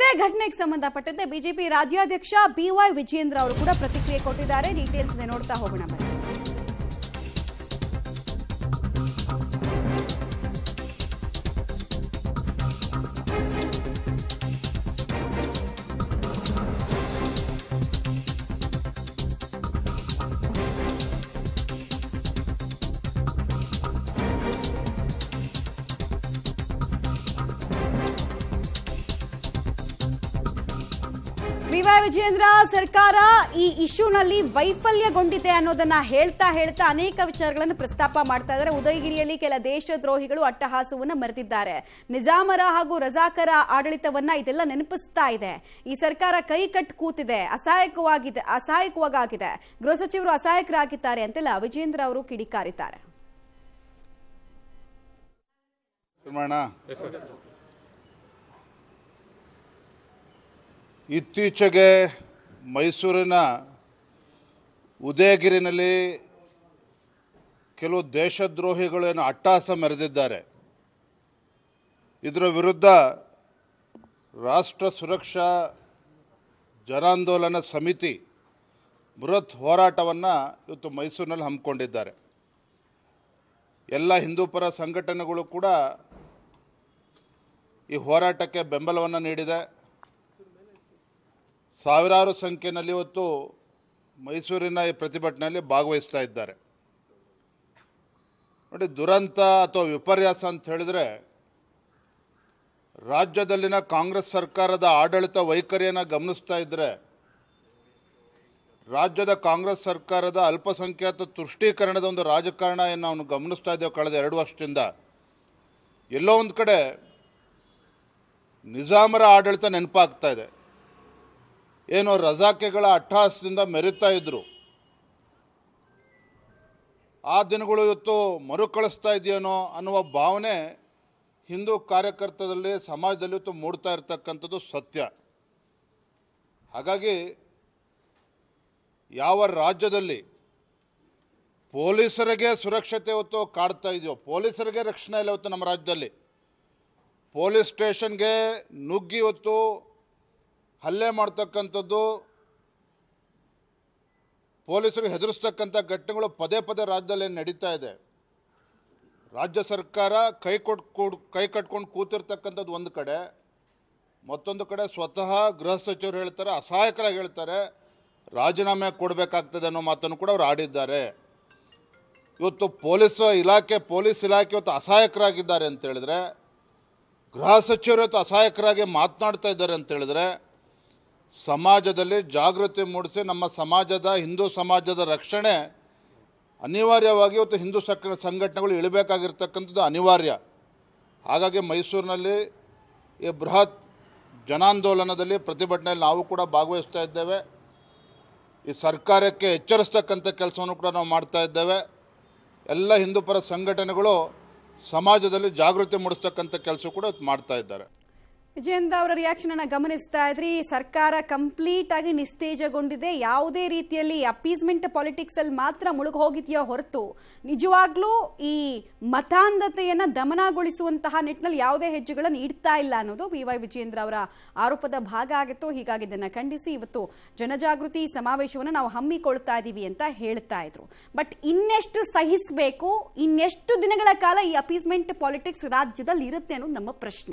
ಇದೇ ಘಟನೆಗೆ ಸಂಬಂಧಪಟ್ಟಂತೆ ಬಿಜೆಪಿ ರಾಜ್ಯಾಧ್ಯಕ್ಷ BY ವಿಜೇಂದ್ರ ಅವರು ಕೂಡ ಪ್ರತಿಕ್ರಿಯೆ ಕೊಟ್ಟಿದ್ದಾರೆ. ಡೀಟೇಲ್ಸ್ ನೋಡ್ತಾ ಹೋಗೋಣ ಬನ್ನಿ. BY ವಿಜೇಂದ್ರ ಸರ್ಕಾರ ಈ ಇಶ್ಯೂನಲ್ಲಿ ವೈಫಲ್ಯಗೊಂಡಿದೆ ಅನ್ನೋದನ್ನ ಹೇಳ್ತಾ ಅನೇಕ ವಿಚಾರಗಳನ್ನು ಪ್ರಸ್ತಾಪ ಮಾಡ್ತಾ ಇದ್ದಾರೆ. ಉದಯಗಿರಿಯಲ್ಲಿ ಕೆಲ ದೇಶದ್ರೋಹಿಗಳು ಅಟ್ಟಹಾಸವನ್ನ ಮೆರೆದಿದ್ದಾರೆ. ನಿಜಾಮರ ಹಾಗೂ ರಜಾಕರ ಆಡಳಿತವನ್ನ ಇದೆಲ್ಲ ನೆನಪಿಸ್ತಾ ಇದೆ. ಈ ಸರ್ಕಾರ ಕೈ ಕಟ್ ಕೂತಿದೆ, ಅಸಹಾಯಕವಾಗಿದೆ, ಗೃಹ ಸಚಿವರು ಅಸಹಾಯಕರಾಗಿದ್ದಾರೆ ಅಂತೆಲ್ಲ ವಿಜೇಂದ್ರ ಅವರು ಕಿಡಿಕಾರಿದ್ದಾರೆ. ಇತ್ತೀಚೆಗೆ ಮೈಸೂರಿನ ಉದಯಗಿರಿನಲ್ಲಿ ಕೆಲವು ದೇಶದ್ರೋಹಿಗಳು ಏನು ಅಟ್ಟಹಾಸ ಮೆರೆದಿದ್ದಾರೆ. ಇದರ ವಿರುದ್ಧ ರಾಷ್ಟ್ರ ಸುರಕ್ಷಾ ಜನಾಂದೋಲನ ಸಮಿತಿ ಬೃಹತ್ ಹೋರಾಟವನ್ನು ಇವತ್ತು ಮೈಸೂರಿನಲ್ಲಿ ಹಮ್ಮಿಕೊಂಡಿದ್ದಾರೆ. ಎಲ್ಲ ಹಿಂದೂಪರ ಸಂಘಟನೆಗಳು ಕೂಡ ಈ ಹೋರಾಟಕ್ಕೆ ಬೆಂಬಲವನ್ನು ನೀಡಿದೆ. ಸಾವಿರಾರು ಸಂಖ್ಯೆಯಲ್ಲಿ ಇವತ್ತು ಮೈಸೂರಿನ ಈ ಪ್ರತಿಭಟನೆಯಲ್ಲಿ ಭಾಗವಹಿಸ್ತಾ ಇದ್ದಾರೆ. ನೋಡಿ, ದುರಂತ ಅಥವಾ ವಿಪರ್ಯಾಸ ಅಂತ ಹೇಳಿದ್ರೆ ರಾಜ್ಯದಲ್ಲಿನ ಕಾಂಗ್ರೆಸ್ ಸರ್ಕಾರದ ಆಡಳಿತ ವೈಖರಿಯನ್ನು ಗಮನಿಸ್ತಾ ಇದ್ದರೆ ರಾಜ್ಯದ ಕಾಂಗ್ರೆಸ್ ಸರ್ಕಾರದ ಅಲ್ಪಸಂಖ್ಯಾತ ತುಷ್ಟೀಕರಣದ ಒಂದು ರಾಜಕಾರಣ ಏನು ನಾವು ಗಮನಿಸ್ತಾ ಇದ್ದೇವೆ ಕಳೆದ 2 ವರ್ಷದಿಂದ. ಎಲ್ಲೋ ಒಂದು ಕಡೆ ನಿಜಾಮರ ಆಡಳಿತ ನೆನಪಾಗ್ತಾ ಇದೆ. ಏನೋ ರಜಾಕೆಗಳ ಅಟ್ಟಹಾಸದಿಂದ ಮೆರೀತಾ ಇದ್ರು. ಆ ದಿನಗಳು ಇವತ್ತು ಮರುಕಳಿಸ್ತಾ ಇದೆಯೇನೋ ಅನ್ನುವ ಭಾವನೆ ಹಿಂದೂ ಕಾರ್ಯಕರ್ತರಲ್ಲಿ, ಸಮಾಜದಲ್ಲಿ ಇವತ್ತು ಮೂಡ್ತಾ ಇರ್ತಕ್ಕಂಥದ್ದು ಸತ್ಯ. ಹಾಗಾಗಿ ಯಾವ ರಾಜ್ಯದಲ್ಲಿ ಪೊಲೀಸರಿಗೆ ಸುರಕ್ಷತೆ ಇವತ್ತು ಕಾಡ್ತಾ ಇದೆಯೋ, ಪೊಲೀಸರಿಗೆ ರಕ್ಷಣೆ ಇಲ್ಲ ಇವತ್ತು ನಮ್ಮ ರಾಜ್ಯದಲ್ಲಿ. ಪೊಲೀಸ್ ಸ್ಟೇಷನ್ಗೆ ನುಗ್ಗಿ ಇವತ್ತು ಹಲ್ಲೆ ಮಾಡ್ತಕ್ಕಂಥದ್ದು, ಪೊಲೀಸರಿಗೆ ಹೆದರಿಸ್ತಕ್ಕಂಥ ಘಟನೆಗಳು ಪದೇ ರಾಜ್ಯದಲ್ಲಿ ನಡೀತಾ ಇದೆ. ರಾಜ್ಯ ಸರ್ಕಾರ ಕೈ ಕಟ್ಕೊಂಡು ಕೂತಿರ್ತಕ್ಕಂಥದ್ದು ಒಂದು ಕಡೆ, ಮತ್ತೊಂದು ಕಡೆ ಸ್ವತಃ ಗೃಹ ಸಚಿವರು ಹೇಳ್ತಾರೆ, ಅಸಹಾಯಕರಾಗಿ ಹೇಳ್ತಾರೆ, ರಾಜೀನಾಮೆ ಕೊಡಬೇಕಾಗ್ತದೆ ಅನ್ನೋ ಮಾತನ್ನು ಕೂಡ ಅವರು ಆಡಿದ್ದಾರೆ. ಇವತ್ತು ಪೊಲೀಸ್ ಇಲಾಖೆ ಇವತ್ತು ಅಸಹಾಯಕರಾಗಿದ್ದಾರೆ ಅಂತ ಹೇಳಿದ್ರೆ, ಗೃಹ ಸಚಿವರು ಇವತ್ತು ಅಸಹಾಯಕರಾಗಿ ಮಾತನಾಡ್ತಾ ಇದ್ದಾರೆ ಅಂತ ಹೇಳಿದ್ರೆ, ಸಮಾಜದಲ್ಲಿ ಜಾಗೃತಿ ಮೂಡಿಸಿ ನಮ್ಮ ಸಮಾಜದ, ಹಿಂದೂ ಸಮಾಜದ ರಕ್ಷಣೆ ಅನಿವಾರ್ಯವಾಗಿ ಇವತ್ತು ಹಿಂದೂ ಸಂಘಟನೆಗಳು ಇಳಬೇಕಾಗಿರ್ತಕ್ಕಂಥದ್ದು ಅನಿವಾರ್ಯ. ಹಾಗಾಗಿ ಮೈಸೂರಿನಲ್ಲಿ ಈ ಬೃಹತ್ ಜನಾಂದೋಲನದಲ್ಲಿ ಪ್ರತಿಭಟನೆಯಲ್ಲಿ ನಾವು ಕೂಡ ಭಾಗವಹಿಸ್ತಾ ಇದ್ದೇವೆ. ಈ ಸರ್ಕಾರಕ್ಕೆ ಎಚ್ಚರಿಸ್ತಕ್ಕಂಥ ಕೆಲಸವನ್ನು ಕೂಡ ನಾವು ಮಾಡ್ತಾ ಇದ್ದೇವೆ. ಎಲ್ಲ ಹಿಂದೂಪರ ಸಂಘಟನೆಗಳು ಸಮಾಜದಲ್ಲಿ ಜಾಗೃತಿ ಮೂಡಿಸ್ತಕ್ಕಂಥ ಕೆಲಸ ಕೂಡ ಮಾಡ್ತಾ ಇದ್ದಾರೆ. ವಿಜೇಂದ್ರ ಅವರ ರಿಯಾಕ್ಷನ್ ಅನ್ನ ಗಮನಿಸ್ತಾ ಇದ್ರಿ. ಸರ್ಕಾರ ಕಂಪ್ಲೀಟ್ ಆಗಿ ನಿಸ್ತೇಜಗೊಂಡಿದೆ. ಯಾವುದೇ ರೀತಿಯಲ್ಲಿ ಅಪೀಸ್ಮೆಂಟ್ ಪಾಲಿಟಿಕ್ಸ್ ಅಲ್ಲಿ ಮಾತ್ರ ಮುಳುಗಿ ಹೋಗಿದೆಯೋ ಹೊರತು ನಿಜವಾಗ್ಲೂ ಈ ಮತಾಂಧತೆಯನ್ನ ದಮನಗೊಳಿಸುವಂತಹ ನಿಟ್ಟಿನಲ್ಲಿ ಯಾವುದೇ ಹೆಜ್ಜೆಗಳನ್ನು ಇಡ್ತಾ ಇಲ್ಲ ಅನ್ನೋದು BY ವಿಜೇಂದ್ರ ಅವರ ಆರೋಪದ ಭಾಗ ಆಗಿತ್ತು. ಹೀಗಾಗಿ ಇದನ್ನ ಖಂಡಿಸಿ ಇವತ್ತು ಜನಜಾಗೃತಿ ಸಮಾವೇಶವನ್ನು ನಾವು ಹಮ್ಮಿಕೊಳ್ತಾ ಇದೀವಿ ಅಂತ ಹೇಳ್ತಾ ಇದ್ರು. ಬಟ್ ಇನ್ನೆಷ್ಟು ಸಹಿಸಬೇಕು, ಇನ್ನೆಷ್ಟು ದಿನಗಳ ಕಾಲ ಈ ಅಪೀಸ್ಮೆಂಟ್ ಪಾಲಿಟಿಕ್ಸ್ ರಾಜ್ಯದಲ್ಲಿ ಇರುತ್ತೆ ಅನ್ನೋದು ನಮ್ಮ ಪ್ರಶ್ನೆ.